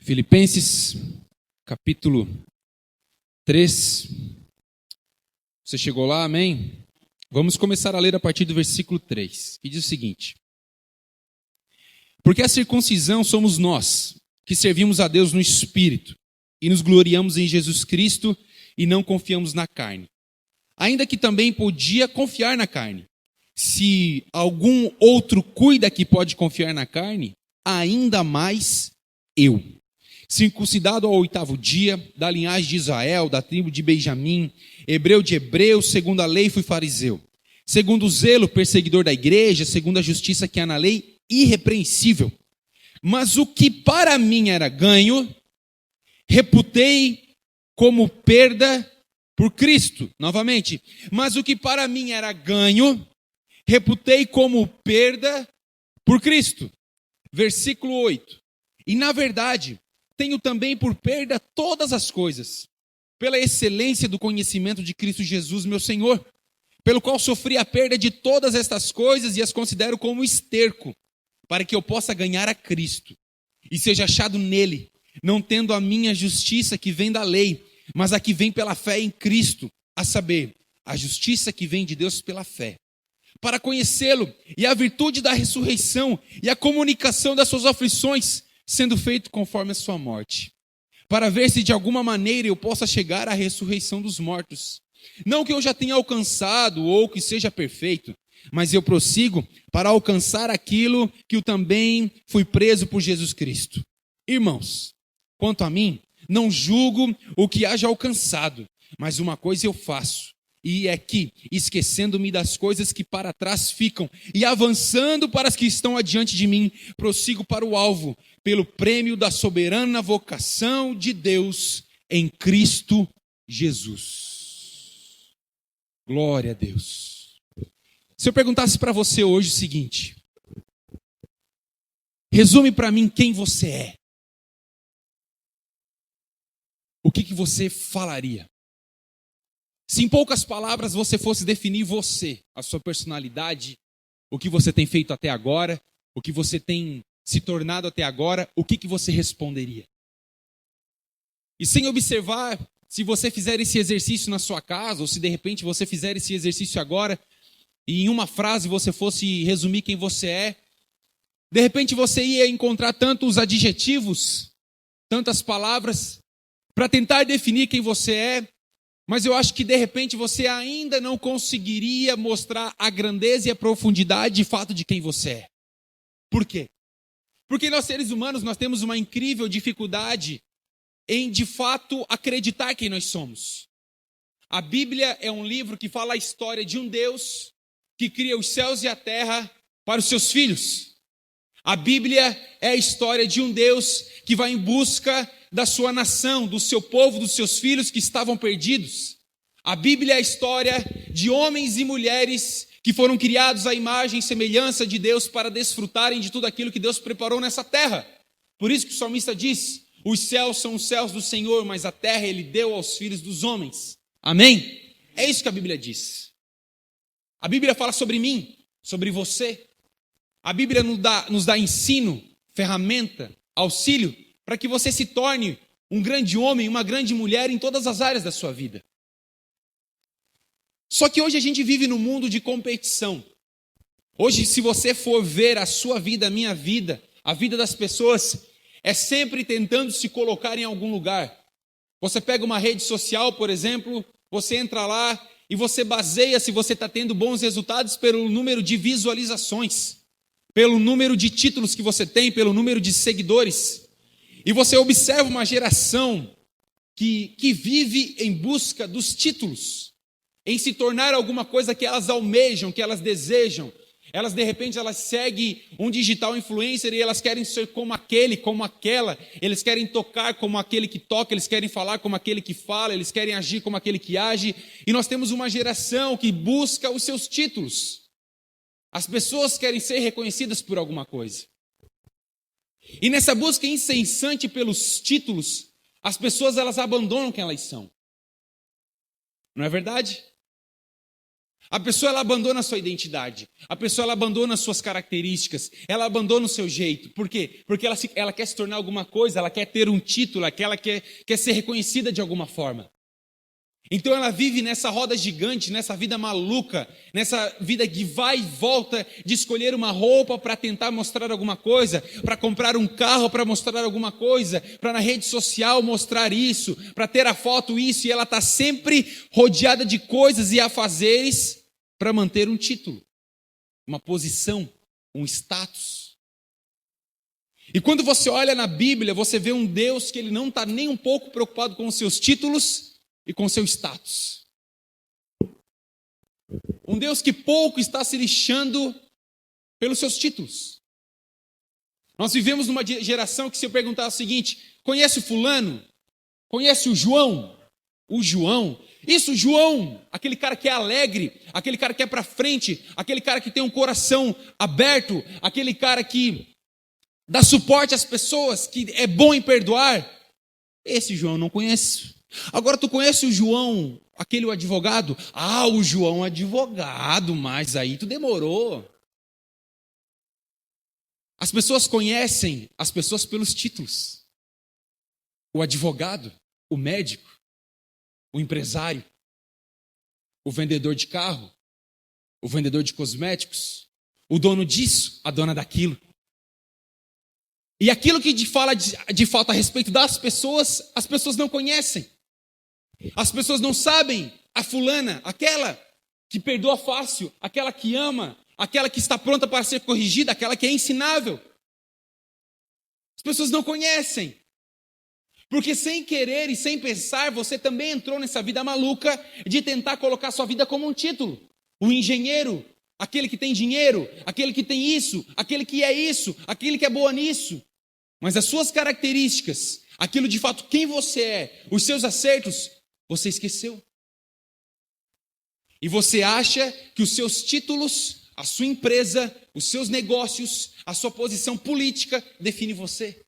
Filipenses, capítulo 3. Você chegou lá, amém? Vamos começar a ler a partir do versículo 3, que diz o seguinte: Porque a circuncisão somos nós, que servimos a Deus no Espírito, e nos gloriamos em Jesus Cristo, e não confiamos na carne. Ainda que também podia confiar na carne. Se algum outro cuida que pode confiar na carne, ainda mais eu. Circuncidado ao 8º dia, da linhagem de Israel, da tribo de Benjamim, hebreu de hebreus, segundo a lei fui fariseu. Segundo o zelo, perseguidor da igreja, segundo a justiça que há na lei, irrepreensível. Mas o que para mim era ganho, reputei como perda por Cristo. Novamente, mas o que para mim era ganho, reputei como perda por Cristo. Versículo 8. E na verdade, tenho também por perda todas as coisas, pela excelência do conhecimento de Cristo Jesus, meu Senhor, pelo qual sofri a perda de todas estas coisas e as considero como esterco, para que eu possa ganhar a Cristo e seja achado nele, não tendo a minha justiça que vem da lei, mas a que vem pela fé em Cristo, a saber, a justiça que vem de Deus pela fé, para conhecê-lo e a virtude da ressurreição e a comunicação das suas aflições, sendo feito conforme a sua morte, para ver se de alguma maneira eu possa chegar à ressurreição dos mortos. Não que eu já tenha alcançado ou que seja perfeito, mas eu prossigo para alcançar aquilo que eu também fui preso por Jesus Cristo. Irmãos, quanto a mim, não julgo o que haja alcançado, mas uma coisa eu faço, e é que, esquecendo-me das coisas que para trás ficam e avançando para as que estão adiante de mim, prossigo para o alvo, pelo prêmio da soberana vocação de Deus em Cristo Jesus. Glória a Deus. Se eu perguntasse para você hoje o seguinte: resume para mim quem você é, o que você falaria? Se em poucas palavras você fosse definir você, a sua personalidade, o que você tem feito até agora, o que você tem se tornado até agora, o que você responderia? E sem observar, se você fizer esse exercício na sua casa, ou se de repente você fizer esse exercício agora, e em uma frase você fosse resumir quem você é, de repente você ia encontrar tantos adjetivos, tantas palavras, para tentar definir quem você é, mas eu acho que de repente você ainda não conseguiria mostrar a grandeza e a profundidade de fato de quem você é. Por quê? Porque nós seres humanos, nós temos uma incrível dificuldade em de fato acreditar quem nós somos. A Bíblia é um livro que fala a história de um Deus que cria os céus e a terra para os seus filhos. A Bíblia é a história de um Deus que vai em busca da sua nação, do seu povo, dos seus filhos que estavam perdidos. A Bíblia é a história de homens e mulheres que foram criados à imagem e semelhança de Deus para desfrutarem de tudo aquilo que Deus preparou nessa terra. Por isso que o salmista diz: os céus são os céus do Senhor, mas a terra Ele deu aos filhos dos homens. Amém? É isso que a Bíblia diz. A Bíblia fala sobre mim, sobre você. A Bíblia nos dá ensino, ferramenta, auxílio, para que você se torne um grande homem, uma grande mulher em todas as áreas da sua vida. Só que hoje a gente vive num mundo de competição. Hoje, se você for ver a sua vida, a minha vida, a vida das pessoas, é sempre tentando se colocar em algum lugar. Você pega uma rede social, por exemplo, você entra lá e você baseia se você está tendo bons resultados pelo número de visualizações, pelo número de títulos que você tem, pelo número de seguidores. E você observa uma geração que vive em busca dos títulos, em se tornar alguma coisa que elas almejam, que elas desejam. Elas, de repente, elas seguem um digital influencer e elas querem ser como aquele, como aquela. Eles querem tocar como aquele que toca, eles querem falar como aquele que fala, eles querem agir como aquele que age. E nós temos uma geração que busca os seus títulos. As pessoas querem ser reconhecidas por alguma coisa. E nessa busca incessante pelos títulos, as pessoas elas abandonam quem elas são. Não é verdade? A pessoa ela abandona a sua identidade. A pessoa ela abandona as suas características. Ela abandona o seu jeito. Por quê? Porque ela quer se tornar alguma coisa, ela quer ter um título, ela quer ser reconhecida de alguma forma. Então ela vive nessa roda gigante, nessa vida maluca, nessa vida que vai e volta de escolher uma roupa para tentar mostrar alguma coisa, para comprar um carro para mostrar alguma coisa, para na rede social mostrar isso, para ter a foto isso, e ela está sempre rodeada de coisas e afazeres para manter um título, uma posição, um status. E quando você olha na Bíblia, você vê um Deus que ele não está nem um pouco preocupado com os seus títulos e com seu status. Um Deus que pouco está se lixando pelos seus títulos. Nós vivemos numa geração que, se eu perguntar o seguinte: conhece o fulano? Conhece o João? O João? Isso, João, aquele cara que é alegre, aquele cara que é para frente, aquele cara que tem um coração aberto, aquele cara que dá suporte às pessoas, que é bom em perdoar. Esse João eu não conheço. Agora tu conhece o João, aquele o advogado? Ah, o João advogado, mas aí tu demorou. As pessoas conhecem as pessoas pelos títulos. O advogado, o médico, o empresário, o vendedor de carro, o vendedor de cosméticos, o dono disso, a dona daquilo. E aquilo que fala de fato a respeito das pessoas, as pessoas não conhecem. As pessoas não sabem a fulana, aquela que perdoa fácil, aquela que ama, aquela que está pronta para ser corrigida, aquela que é ensinável. As pessoas não conhecem. Porque sem querer e sem pensar, você também entrou nessa vida maluca de tentar colocar sua vida como um título. O engenheiro, aquele que tem dinheiro, aquele que tem isso, aquele que é isso, aquele que é boa nisso. Mas as suas características, aquilo de fato quem você é, os seus acertos, você esqueceu. E você acha que os seus títulos, a sua empresa, os seus negócios, a sua posição política define você.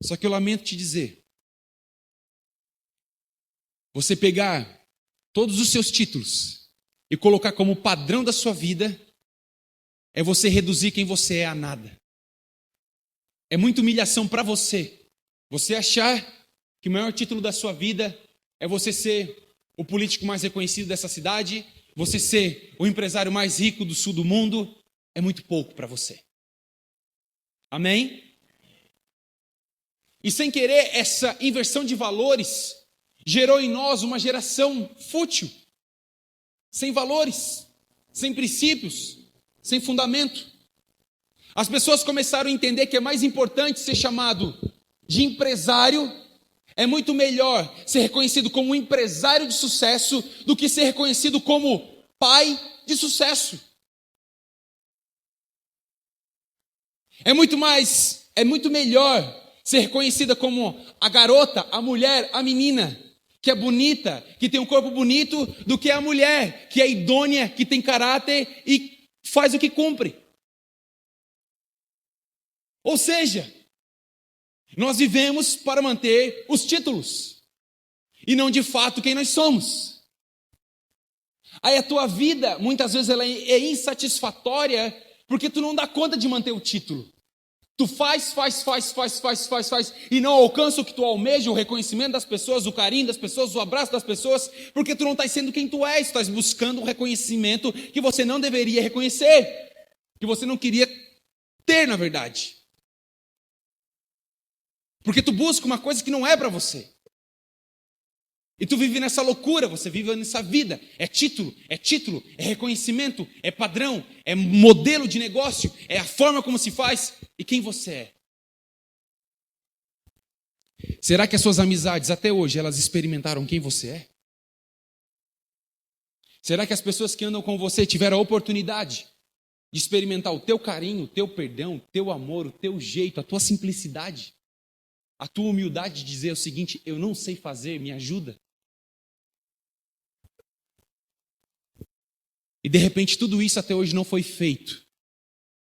Só que eu lamento te dizer, você pegar todos os seus títulos e colocar como padrão da sua vida, é você reduzir quem você é a nada. É muita humilhação para você. Você achar que o maior título da sua vida é você ser o político mais reconhecido dessa cidade, você ser o empresário mais rico do sul do mundo, é muito pouco para você. Amém? E sem querer, essa inversão de valores gerou em nós uma geração fútil, sem valores, sem princípios, sem fundamento. As pessoas começaram a entender que é mais importante ser chamado de empresário, é muito melhor ser reconhecido como um empresário de sucesso do que ser reconhecido como pai de sucesso. É muito melhor ser reconhecida como a garota, a mulher, a menina, que é bonita, que tem um corpo bonito, do que a mulher, que é idônea, que tem caráter e faz o que cumpre. Ou seja, nós vivemos para manter os títulos e não de fato quem nós somos. Aí a tua vida, muitas vezes ela é insatisfatória porque tu não dá conta de manter o título. Tu faz e não alcança o que tu almeja, o reconhecimento das pessoas, o carinho das pessoas, o abraço das pessoas, porque tu não estás sendo quem tu és, tu estás buscando um reconhecimento que você não deveria reconhecer, que você não queria ter na verdade. Porque tu busca uma coisa que não é para você. E tu vive nessa loucura, você vive nessa vida. É título, é reconhecimento, é padrão, é modelo de negócio, é a forma como se faz e quem você é. Será que as suas amizades até hoje elas experimentaram quem você é? Será que as pessoas que andam com você tiveram a oportunidade de experimentar o teu carinho, o teu perdão, o teu amor, o teu jeito, a tua simplicidade? A tua humildade de dizer o seguinte: eu não sei fazer, me ajuda. E de repente tudo isso até hoje não foi feito.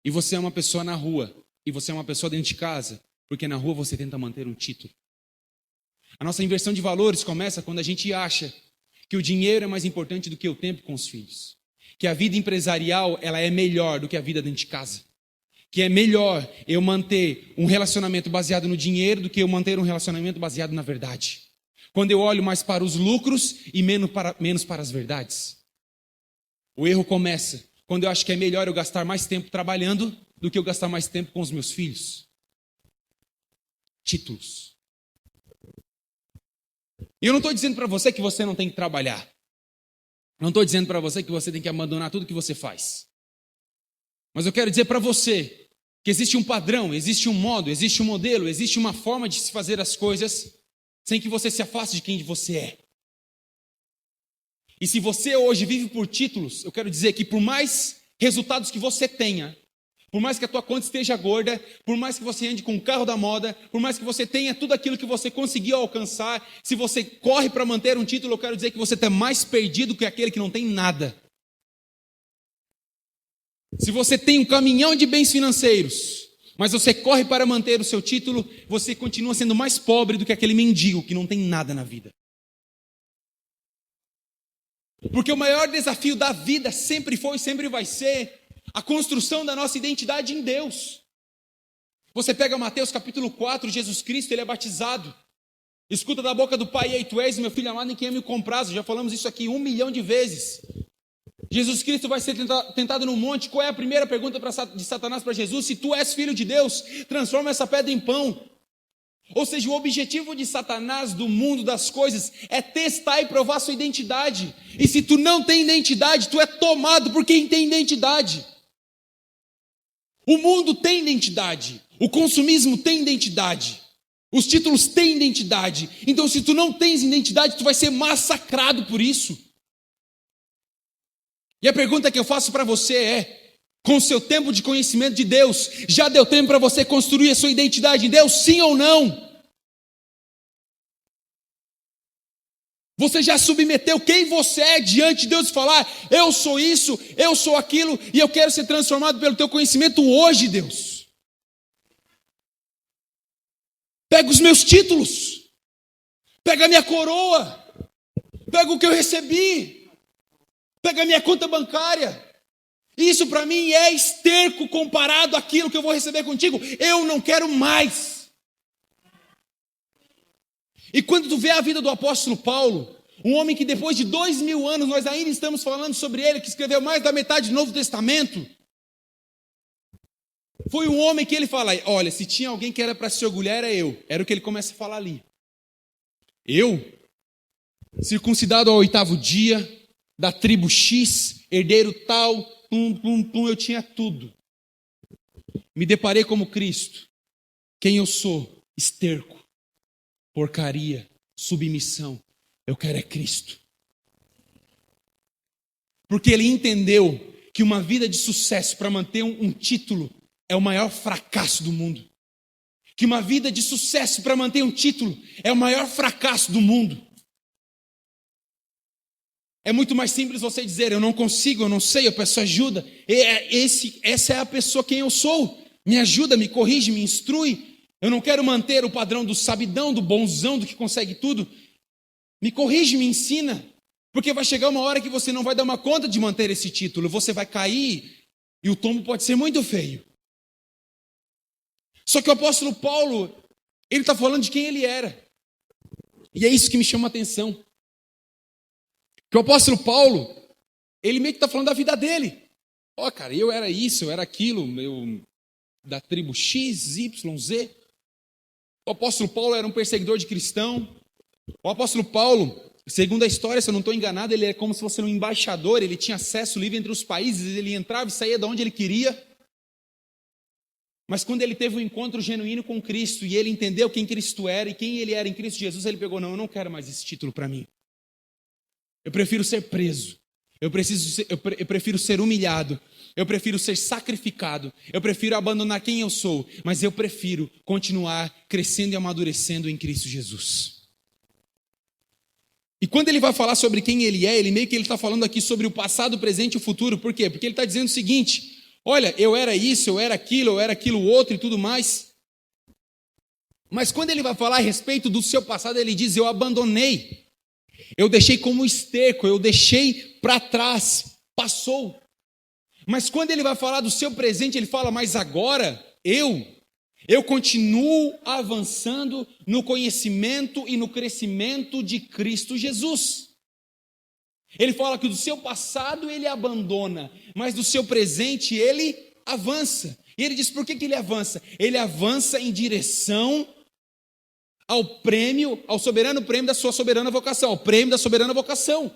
E você é uma pessoa na rua, e você é uma pessoa dentro de casa, porque na rua você tenta manter um título. A nossa inversão de valores começa quando a gente acha que o dinheiro é mais importante do que o tempo com os filhos, que a vida empresarial ela é melhor do que a vida dentro de casa, que é melhor eu manter um relacionamento baseado no dinheiro do que eu manter um relacionamento baseado na verdade. Quando eu olho mais para os lucros e menos para as verdades. O erro começa quando eu acho que é melhor eu gastar mais tempo trabalhando do que eu gastar mais tempo com os meus filhos. Títulos. E eu não estou dizendo para você que você não tem que trabalhar. Não estou dizendo para você que você tem que abandonar tudo que você faz. Mas eu quero dizer para você que existe um padrão, existe um modo, existe um modelo, existe uma forma de se fazer as coisas sem que você se afaste de quem você é. E se você hoje vive por títulos, eu quero dizer que por mais resultados que você tenha, por mais que a tua conta esteja gorda, por mais que você ande com o carro da moda, por mais que você tenha tudo aquilo que você conseguiu alcançar, se você corre para manter um título, eu quero dizer que você está mais perdido que aquele que não tem nada. Se você tem um caminhão de bens financeiros, mas você corre para manter o seu título, você continua sendo mais pobre do que aquele mendigo que não tem nada na vida. Porque o maior desafio da vida sempre foi e sempre vai ser a construção da nossa identidade em Deus. Você pega Mateus capítulo 4, Jesus Cristo, ele é batizado. Escuta da boca do Pai: ei, tu és meu filho amado em quem eu me comprazo. Já falamos isso aqui 1 milhão de vezes. Jesus Cristo vai ser tentado no monte. Qual é a primeira pergunta de Satanás para Jesus? Se tu és filho de Deus, transforma essa pedra em pão. Ou seja, o objetivo de Satanás, do mundo, das coisas, é testar e provar sua identidade. E se tu não tem identidade, tu é tomado por quem tem identidade. O mundo tem identidade, o consumismo tem identidade, os títulos têm identidade. Então, se tu não tens identidade, tu vai ser massacrado por isso. E a pergunta que eu faço para você é: com o seu tempo de conhecimento de Deus, já deu tempo para você construir a sua identidade em Deus, sim ou não? Você já submeteu quem você é diante de Deus e falar: eu sou isso, eu sou aquilo, e eu quero ser transformado pelo teu conhecimento hoje, Deus. Pega os meus títulos, pega a minha coroa, pega o que eu recebi, pega a minha conta bancária. Isso para mim é esterco comparado àquilo que eu vou receber contigo. Eu não quero mais. E quando tu vê a vida do apóstolo Paulo, um homem que depois de 2000 anos nós ainda estamos falando sobre ele, que escreveu mais da metade do Novo Testamento, foi um homem que ele fala: olha, se tinha alguém que era para se orgulhar, era eu. Era o que ele começa a falar ali. Eu, circuncidado ao 8º dia, da tribo X, herdeiro tal, eu tinha tudo. Me deparei como Cristo. Quem eu sou? Esterco. Porcaria, submissão. Eu quero é Cristo. Porque ele entendeu que uma vida de sucesso para manter um título é o maior fracasso do mundo. Que uma vida de sucesso para manter um título é o maior fracasso do mundo. É muito mais simples você dizer: eu não consigo, eu não sei, eu peço ajuda. Essa é a pessoa quem eu sou. Me ajuda, me corrige, me instrui. Eu não quero manter o padrão do sabidão, do bonzão, do que consegue tudo. Me corrige, me ensina. Porque vai chegar uma hora que você não vai dar uma conta de manter esse título. Você vai cair e o tombo pode ser muito feio. Só que o apóstolo Paulo, ele está falando de quem ele era. E é isso que me chama a atenção. Que o apóstolo Paulo, ele meio que está falando da vida dele. Ó, cara, eu era isso, eu era aquilo, eu da tribo X, Y, Z. O apóstolo Paulo era um perseguidor de cristão. O apóstolo Paulo, segundo a história, se eu não estou enganado, ele é como se fosse um embaixador, ele tinha acesso livre entre os países, ele entrava e saía de onde ele queria. Mas quando ele teve um encontro genuíno com Cristo e ele entendeu quem Cristo era e quem ele era em Cristo Jesus, ele pegou: não, eu não quero mais esse título para mim. Eu prefiro ser preso, eu prefiro ser humilhado, eu prefiro ser sacrificado, eu prefiro abandonar quem eu sou, mas eu prefiro continuar crescendo e amadurecendo em Cristo Jesus. E quando ele vai falar sobre quem ele é, ele meio que ele está falando aqui sobre o passado, o presente e o futuro. Por quê? Porque ele está dizendo o seguinte: olha, eu era isso, eu era aquilo outro e tudo mais. Mas quando ele vai falar a respeito do seu passado, ele diz: eu abandonei. Eu deixei como esterco, eu deixei para trás, passou. Mas quando ele vai falar do seu presente, ele fala, mas agora eu continuo avançando no conhecimento e no crescimento de Cristo Jesus. Ele fala que do seu passado ele abandona, mas do seu presente ele avança. E ele diz por que ele avança? Ele avança em direção ao prêmio, ao soberano prêmio da sua soberana vocação, ao prêmio da soberana vocação.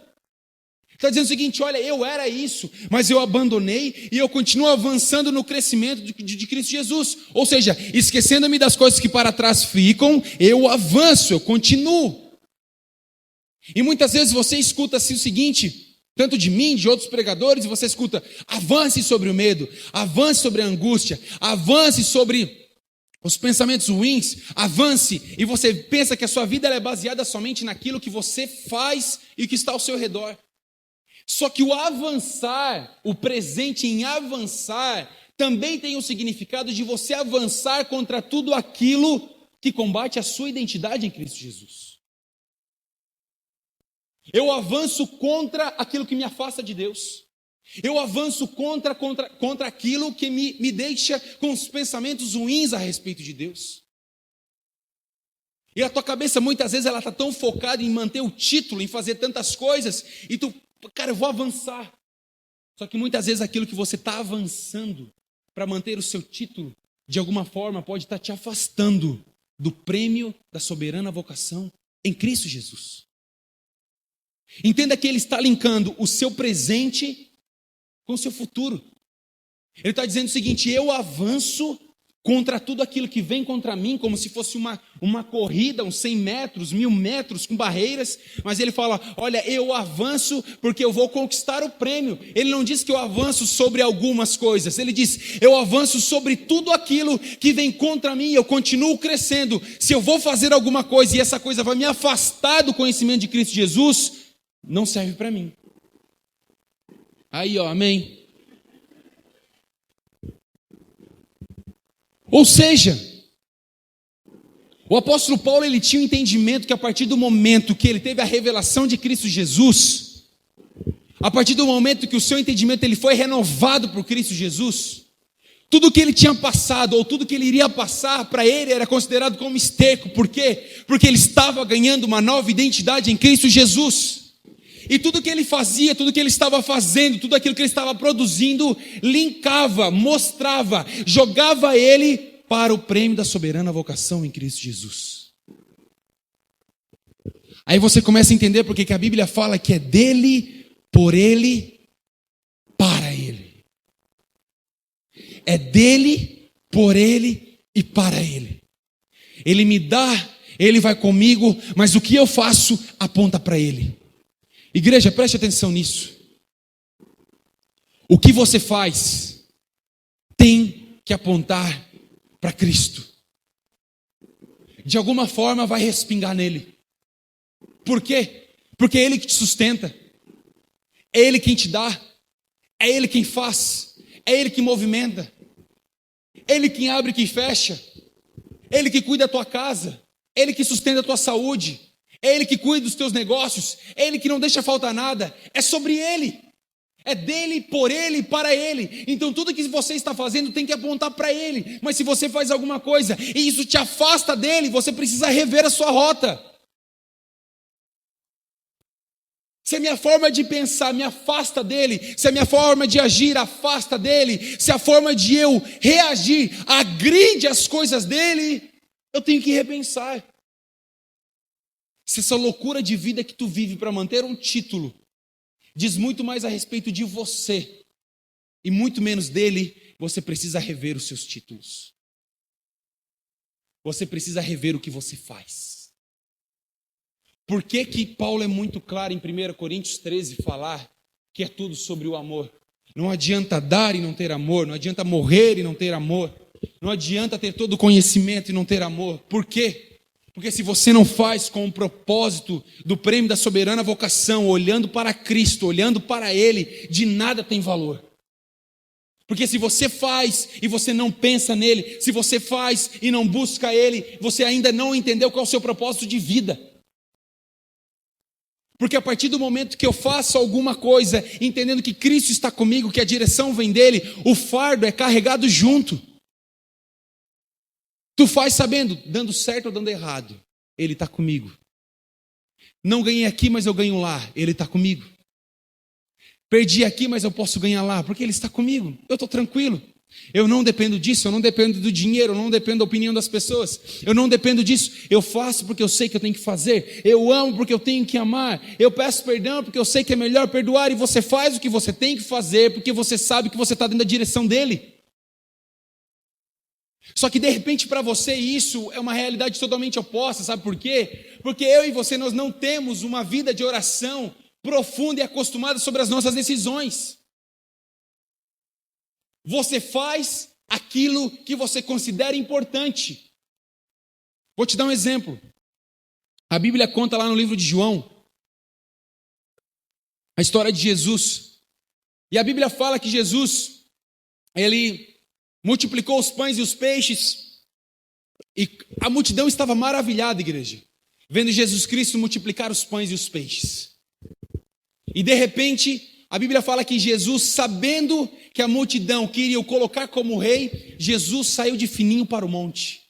Está dizendo o seguinte, olha, eu era isso, mas eu abandonei e eu continuo avançando no crescimento de Cristo Jesus. Ou seja, esquecendo-me das coisas que para trás ficam, eu avanço, eu continuo. E muitas vezes você escuta assim o seguinte, tanto de mim, de outros pregadores, e você escuta, avance sobre o medo, avance sobre a angústia, avance sobre os pensamentos ruins, avance, e você pensa que a sua vida é baseada somente naquilo que você faz e que está ao seu redor. Só que o avançar, o presente em avançar, também tem o significado de você avançar contra tudo aquilo que combate a sua identidade em Cristo Jesus. Eu avanço contra aquilo que me afasta de Deus. Eu avanço contra aquilo que me deixa com os pensamentos ruins a respeito de Deus. E a tua cabeça muitas vezes ela está tão focada em manter o título, em fazer tantas coisas, e tu, cara, eu vou avançar. Só que muitas vezes aquilo que você está avançando para manter o seu título, de alguma forma pode estar te afastando do prêmio da soberana vocação em Cristo Jesus. Entenda que ele está linkando o seu presente com o seu futuro. Ele está dizendo o seguinte, eu avanço contra tudo aquilo que vem contra mim, como se fosse uma corrida, uns 100 metros, 1000 metros, com barreiras, mas ele fala, olha, eu avanço porque eu vou conquistar o prêmio. Ele não diz que eu avanço sobre algumas coisas, ele diz, eu avanço sobre tudo aquilo que vem contra mim, eu continuo crescendo. Se eu vou fazer alguma coisa e essa coisa vai me afastar do conhecimento de Cristo Jesus, não serve para mim. Aí, ó, amém? Ou seja, o apóstolo Paulo ele tinha um entendimento que a partir do momento que ele teve a revelação de Cristo Jesus, a partir do momento que o seu entendimento ele foi renovado por Cristo Jesus, tudo que ele tinha passado ou tudo que ele iria passar para ele era considerado como esterco. Por quê? Porque ele estava ganhando uma nova identidade em Cristo Jesus. E tudo que ele fazia, tudo que ele estava fazendo, tudo aquilo que ele estava produzindo, linkava, mostrava, jogava ele para o prêmio da soberana vocação em Cristo Jesus. Aí você começa a entender porque que a Bíblia fala que é dele, por ele, para ele. É dele, por ele e para ele. Ele me dá, ele vai comigo, mas o que eu faço aponta para ele. Igreja, preste atenção nisso. O que você faz tem que apontar para Cristo. De alguma forma vai respingar nele. Por quê? Porque é Ele que te sustenta. É Ele quem te dá. É Ele quem faz. É Ele que movimenta. É Ele quem abre e que fecha. É Ele que cuida da tua casa. É Ele que sustenta a tua saúde. É Ele que cuida dos teus negócios, é Ele que não deixa faltar nada, é sobre Ele, é dele, por Ele e para Ele. Então tudo que você está fazendo tem que apontar para Ele, mas se você faz alguma coisa e isso te afasta dEle, você precisa rever a sua rota. Se a minha forma de pensar me afasta dEle, se a minha forma de agir afasta dEle, se a forma de eu reagir agride as coisas dEle, eu tenho que repensar. Se essa loucura de vida que tu vive para manter um título diz muito mais a respeito de você e muito menos dele, você precisa rever os seus títulos. Você precisa rever o que você faz. Por que que Paulo é muito claro em 1 Coríntios 13 falar que é tudo sobre o amor? Não adianta dar e não ter amor, não adianta morrer e não ter amor, não adianta ter todo o conhecimento e não ter amor. Por quê? Porque se você não faz com o propósito do prêmio da soberana vocação, olhando para Cristo, olhando para Ele, de nada tem valor. Porque se você faz e você não pensa nele, se você faz e não busca Ele, você ainda não entendeu qual é o seu propósito de vida. Porque a partir do momento que eu faço alguma coisa, entendendo que Cristo está comigo, que a direção vem dele, o fardo é carregado junto. Tu faz sabendo, dando certo ou dando errado, ele está comigo. Não ganhei aqui, mas eu ganho lá, ele está comigo. Perdi aqui, mas eu posso ganhar lá, porque ele está comigo. Eu estou tranquilo. Eu não dependo disso, eu não dependo do dinheiro, eu não dependo da opinião das pessoas. Eu não dependo disso. Eu faço porque eu sei que eu tenho que fazer. Eu amo porque eu tenho que amar. Eu peço perdão porque eu sei que é melhor perdoar. E você faz o que você tem que fazer porque você sabe que você está dentro da direção dele. Só que de repente para você isso é uma realidade totalmente oposta. Sabe por quê? Porque eu e você, nós não temos uma vida de oração profunda e acostumada sobre as nossas decisões. Você faz aquilo que você considera importante. Vou te dar um exemplo. A Bíblia conta lá no livro de João a história de Jesus. E a Bíblia fala que Jesus, ele multiplicou os pães e os peixes. E a multidão estava maravilhada, igreja, vendo Jesus Cristo multiplicar os pães e os peixes. E de repente, a Bíblia fala que Jesus, sabendo que a multidão queria o colocar como rei, Jesus saiu de fininho para o monte.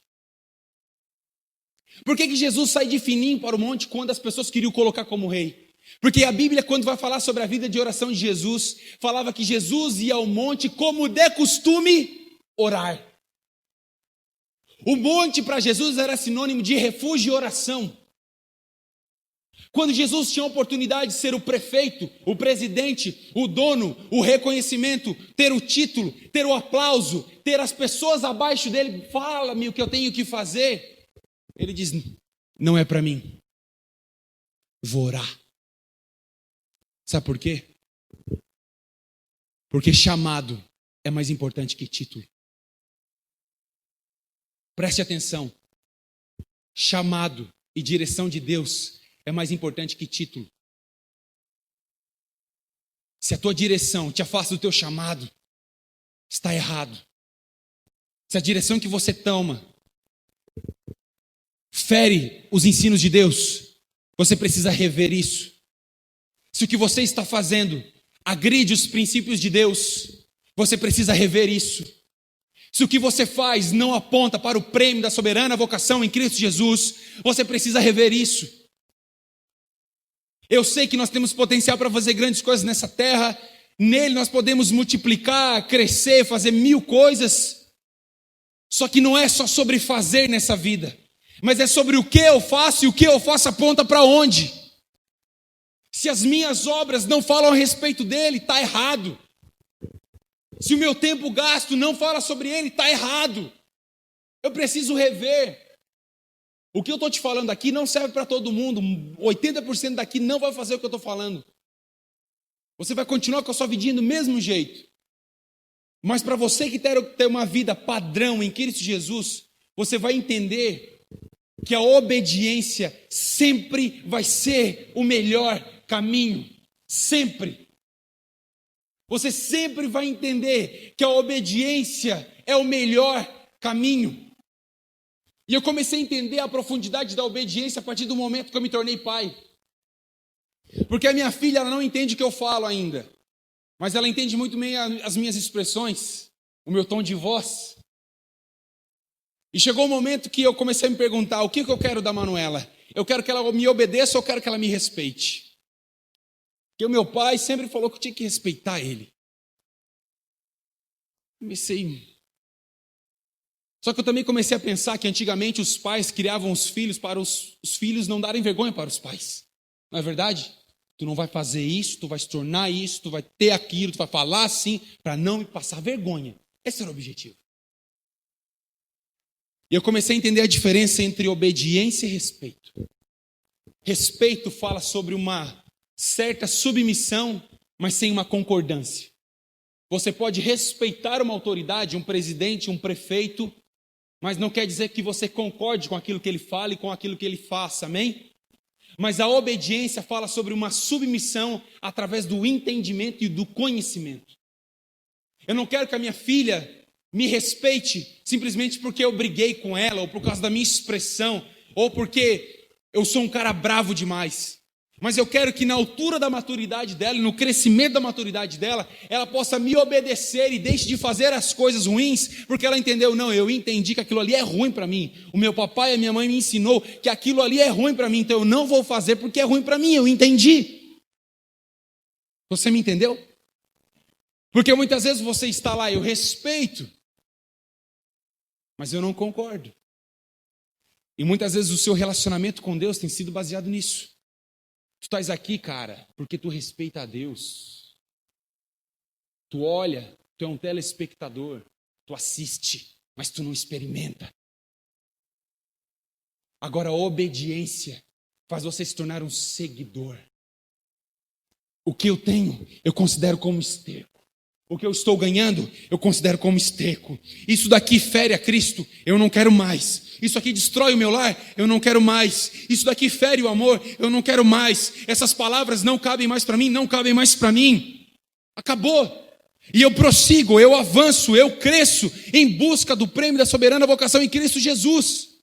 Por que Jesus sai de fininho para o monte quando as pessoas queriam o colocar como rei? Porque a Bíblia, quando vai falar sobre a vida de oração de Jesus, falava que Jesus ia ao monte como de costume orar. O monte para Jesus era sinônimo de refúgio e oração. Quando Jesus tinha a oportunidade de ser o prefeito, o presidente, o dono, o reconhecimento, ter o título, ter o aplauso, ter as pessoas abaixo dele, fala-me o que eu tenho que fazer. Ele diz, não é para mim, vou orar. Sabe por quê? Porque chamado é mais importante que título. Preste atenção, chamado e direção de Deus é mais importante que título. Se a tua direção te afasta do teu chamado, está errado. Se a direção que você toma fere os ensinos de Deus, você precisa rever isso. Se o que você está fazendo agride os princípios de Deus, você precisa rever isso. Se o que você faz não aponta para o prêmio da soberana vocação em Cristo Jesus, você precisa rever isso. Eu sei que nós temos potencial para fazer grandes coisas nessa terra. Nele nós podemos multiplicar, crescer, fazer 1000 coisas. Só que não é só sobre fazer nessa vida, mas é sobre o que eu faço, e o que eu faço aponta para onde. Se as minhas obras não falam a respeito dele, está errado. Se o meu tempo gasto não fala sobre ele, está errado. Eu preciso rever. O que eu estou te falando aqui não serve para todo mundo. 80% daqui não vai fazer o que eu estou falando. Você vai continuar com a sua vidinha do mesmo jeito. Mas para você que ter uma vida padrão em Cristo Jesus, você vai entender que a obediência sempre vai ser o melhor caminho. Sempre. Você sempre vai entender que a obediência é o melhor caminho. E eu comecei a entender a profundidade da obediência a partir do momento que eu me tornei pai. Porque a minha filha, ela não entende o que eu falo ainda, mas ela entende muito bem as minhas expressões, o meu tom de voz. E chegou um momento que eu comecei a me perguntar, o que eu quero da Manuela? Eu quero que ela me obedeça ou eu quero que ela me respeite? Porque o meu pai sempre falou que eu tinha que respeitar ele. Só que eu também comecei a pensar que antigamente os pais criavam os filhos para os filhos não darem vergonha para os pais. Não é verdade? Tu não vai fazer isso, tu vai se tornar isso, tu vai ter aquilo, tu vai falar assim, para não me passar vergonha. Esse era o objetivo. E eu comecei a entender a diferença entre obediência e respeito. Respeito fala sobre uma certa submissão, mas sem uma concordância. Você pode respeitar uma autoridade, um presidente, um prefeito, mas não quer dizer que você concorde com aquilo que ele fala e com aquilo que ele faça, amém? Mas a obediência fala sobre uma submissão através do entendimento e do conhecimento. Eu não quero que a minha filha me respeite simplesmente porque eu briguei com ela, ou por causa da minha expressão, ou porque eu sou um cara bravo demais. Mas eu quero que na altura da maturidade dela, no crescimento da maturidade dela, ela possa me obedecer e deixe de fazer as coisas ruins, porque ela entendeu, não, eu entendi que aquilo ali é ruim para mim. O meu papai e a minha mãe me ensinou que aquilo ali é ruim para mim, então eu não vou fazer porque é ruim para mim, eu entendi. Você me entendeu? Porque muitas vezes você está lá, eu respeito, mas eu não concordo. E muitas vezes o seu relacionamento com Deus tem sido baseado nisso. Tu estás aqui, cara, porque tu respeita a Deus. Tu olha, tu é um telespectador, tu assiste, mas tu não experimenta. Agora a obediência faz você se tornar um seguidor. O que eu tenho, eu considero como esterco. O que eu estou ganhando, eu considero como esterco. Isso daqui fere a Cristo, eu não quero mais. Isso aqui destrói o meu lar, eu não quero mais. Isso daqui fere o amor, eu não quero mais. Essas palavras não cabem mais para mim, não cabem mais para mim. Acabou. E eu prossigo, eu avanço, eu cresço em busca do prêmio da soberana vocação em Cristo Jesus.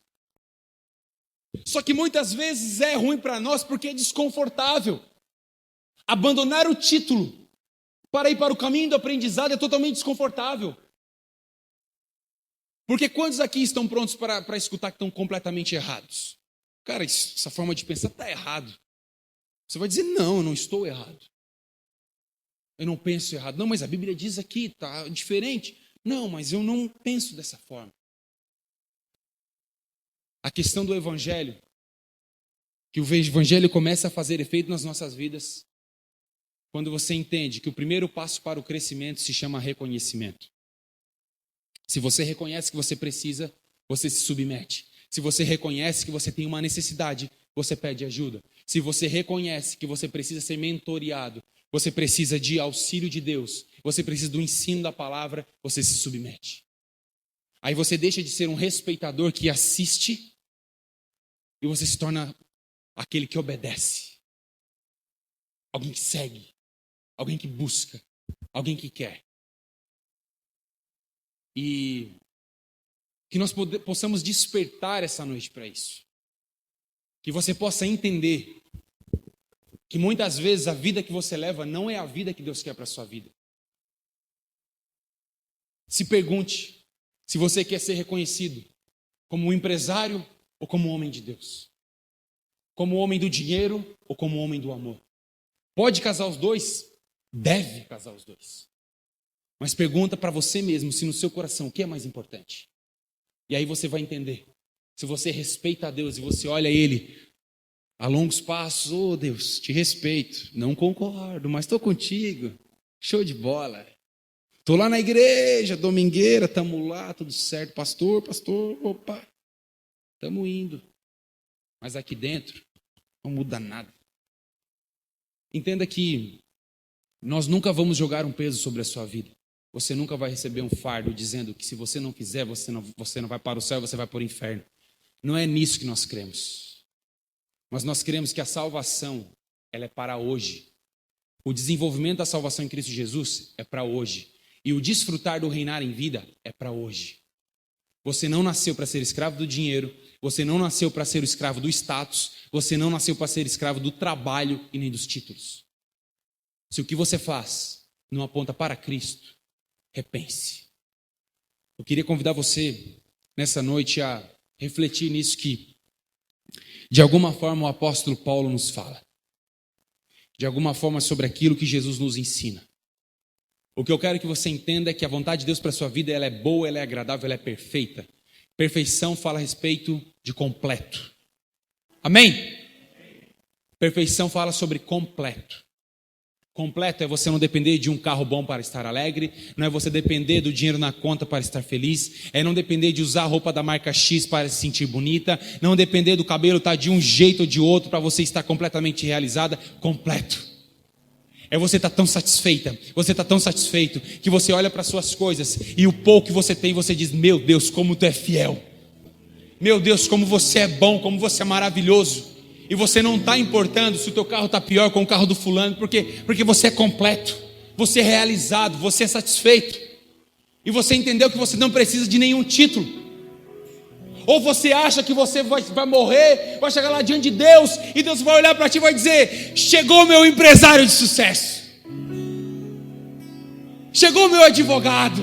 Só que muitas vezes é ruim para nós porque é desconfortável. Abandonar o título para ir para o caminho do aprendizado é totalmente desconfortável. Porque quantos aqui estão prontos para escutar que estão completamente errados? Cara, essa forma de pensar está errado. Você vai dizer, não, eu não estou errado. Eu não penso errado. Não, mas a Bíblia diz aqui, está diferente. Não, mas eu não penso dessa forma. A questão do Evangelho, que o Evangelho começa a fazer efeito nas nossas vidas, quando você entende que o primeiro passo para o crescimento se chama reconhecimento. Se você reconhece que você precisa, você se submete. Se você reconhece que você tem uma necessidade, você pede ajuda. Se você reconhece que você precisa ser mentoreado, você precisa de auxílio de Deus, você precisa do ensino da palavra, você se submete. Aí você deixa de ser um respeitador que assiste e você se torna aquele que obedece. Alguém que segue. Alguém que busca, alguém que quer. E que nós possamos despertar essa noite para isso. Que você possa entender que muitas vezes a vida que você leva não é a vida que Deus quer para a sua vida. Se pergunte se você quer ser reconhecido como um empresário ou como um homem de Deus. Como homem do dinheiro ou como homem do amor. Pode casar os dois? Deve casar os dois. Mas pergunta para você mesmo se no seu coração o que é mais importante. E aí você vai entender. Se você respeita a Deus e você olha Ele a longos passos, oh Deus, te respeito. Não concordo, mas estou contigo. Show de bola. Estou lá na igreja, domingueira, estamos lá, tudo certo. Pastor, opa, estamos indo. Mas aqui dentro não muda nada. Entenda que nós nunca vamos jogar um peso sobre a sua vida. Você nunca vai receber um fardo dizendo que se você não fizer, você não vai para o céu, você vai para o inferno. Não é nisso que nós cremos. Mas nós cremos que a salvação, ela é para hoje. O desenvolvimento da salvação em Cristo Jesus é para hoje. E o desfrutar do reinar em vida é para hoje. Você não nasceu para ser escravo do dinheiro. Você não nasceu para ser o escravo do status. Você não nasceu para ser escravo do trabalho e nem dos títulos. Se o que você faz não aponta para Cristo, repense. Eu queria convidar você, nessa noite, a refletir nisso que, de alguma forma, o apóstolo Paulo nos fala. De alguma forma, sobre aquilo que Jesus nos ensina. O que eu quero que você entenda é que a vontade de Deus para a sua vida, ela é boa, ela é agradável, ela é perfeita. Perfeição fala a respeito de completo. Amém? Perfeição fala sobre completo. Completo é você não depender de um carro bom para estar alegre, não é você depender do dinheiro na conta para estar feliz, é não depender de usar a roupa da marca X para se sentir bonita, não depender do cabelo estar de um jeito ou de outro para você estar completamente realizada. Completo. É você estar tão satisfeita, você está tão satisfeito, que você olha para as suas coisas e o pouco que você tem, você diz, meu Deus, como tu é fiel. Meu Deus, como você é bom, como você é maravilhoso. E você não está importando se o teu carro está pior com o carro do fulano, porque você é completo, você é realizado, você é satisfeito. E você entendeu que você não precisa de nenhum título. Ou você acha que você vai morrer, vai chegar lá diante de Deus, e Deus vai olhar para ti e vai dizer: chegou meu empresário de sucesso, chegou meu advogado.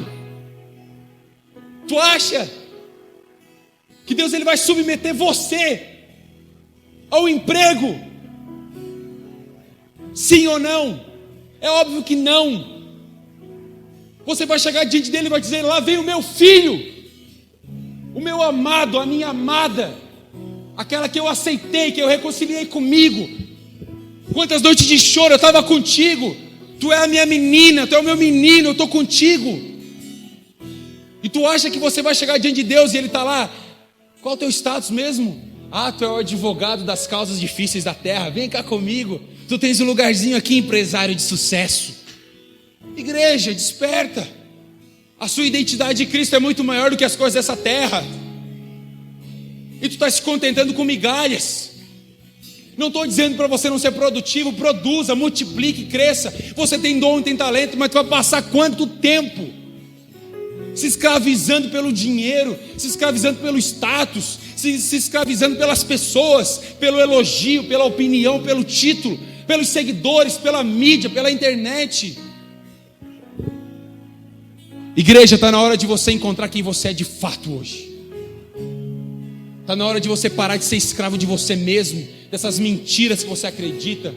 Tu acha que Deus ele vai submeter você ao emprego? Sim ou não? É óbvio que não. Você vai chegar diante dele e vai dizer: lá vem o meu filho, o meu amado, a minha amada, aquela que eu aceitei, que eu reconciliei comigo. Quantas noites de choro eu estava contigo. Tu é a minha menina, tu é o meu menino, eu estou contigo. E tu acha que você vai chegar diante de Deus e ele está lá: qual é o teu status mesmo? Ah, tu é o advogado das causas difíceis da terra, vem cá comigo. Tu tens um lugarzinho aqui, empresário de sucesso. Igreja, desperta. A sua identidade de Cristo é muito maior do que as coisas dessa terra. E tu está se contentando com migalhas. Não estou dizendo para você não ser produtivo. Produza, multiplique, cresça. Você tem dom, tem talento, mas tu vai passar quanto tempo se escravizando pelo dinheiro, se escravizando pelo status, se escravizando pelas pessoas, pelo elogio, pela opinião, pelo título, pelos seguidores, pela mídia, pela internet. Igreja, está na hora de você encontrar quem você é de fato hoje. Está na hora de você parar de ser escravo de você mesmo, dessas mentiras que você acredita,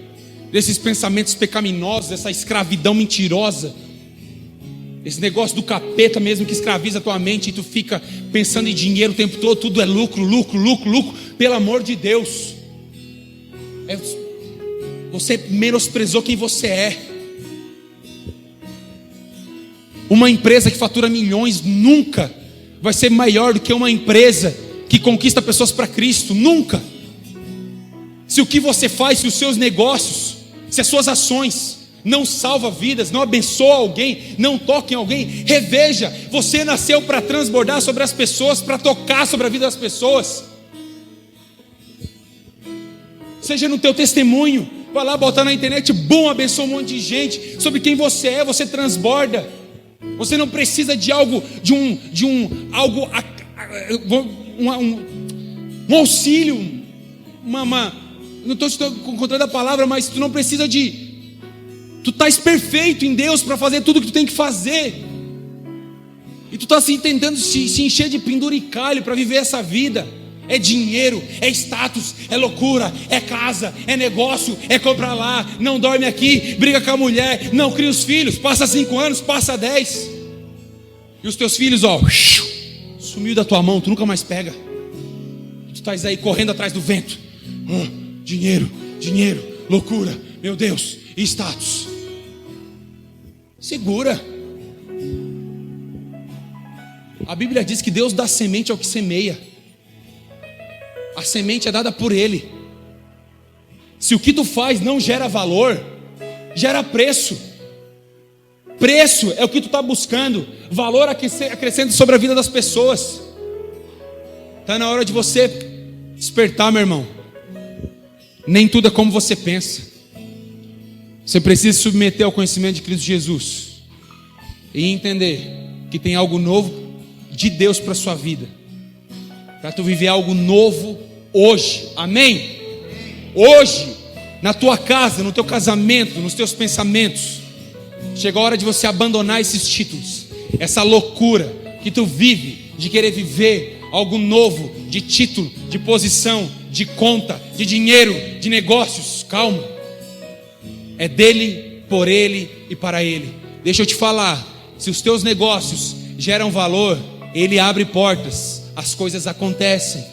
desses pensamentos pecaminosos, dessa escravidão mentirosa, esse negócio do capeta mesmo que escraviza a tua mente e tu fica pensando em dinheiro o tempo todo, tudo é lucro, lucro, lucro, lucro. Pelo amor de Deus, você menosprezou quem você é. Uma empresa que fatura milhões nunca vai ser maior do que uma empresa que conquista pessoas para Cristo. Nunca. Se o que você faz, se os seus negócios, se as suas ações não salvam vidas, não abençoam alguém, não toquem alguém, reveja. Você nasceu para transbordar sobre as pessoas, para tocar sobre a vida das pessoas. Seja no teu testemunho, vai lá botar na internet, bom, abençoa um monte de gente. Sobre quem você é, você transborda. Você não precisa de algo, um auxílio, não estou encontrando a palavra, mas tu não precisa tu estás perfeito em Deus para fazer tudo o que tu tem que fazer. E tu estás tentando se encher de penduricalho para viver essa vida. É dinheiro, é status, é loucura, é casa, é negócio, é comprar lá, não dorme aqui, briga com a mulher, não cria os filhos, passa 5 anos, passa 10. E os teus filhos, sumiu da tua mão, tu nunca mais pega. Tu estás aí correndo atrás do vento. Dinheiro, dinheiro, loucura, meu Deus, e status. Segura. A Bíblia diz que Deus dá semente ao que semeia. A semente é dada por Ele. Se o que tu faz não gera valor, gera preço. Preço é o que tu está buscando. Valor acrescenta sobre a vida das pessoas. Está na hora de você despertar, meu irmão. Nem tudo é como você pensa. Você precisa se submeter ao conhecimento de Cristo Jesus e entender que tem algo novo de Deus para a sua vida, para tu viver algo novo hoje. Amém? Hoje, na tua casa, no teu casamento, nos teus pensamentos. Chegou a hora de você abandonar esses títulos, essa loucura que tu vive de querer viver algo novo, de título, de posição, de conta, de dinheiro, de negócios. Calma. É dele, por ele e para ele. Deixa eu te falar, se os teus negócios geram valor, ele abre portas, as coisas acontecem.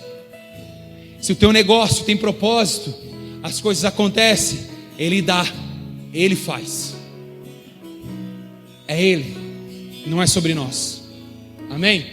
Se o teu negócio tem propósito, as coisas acontecem. Ele dá, ele faz. É Ele, não é sobre nós. Amém?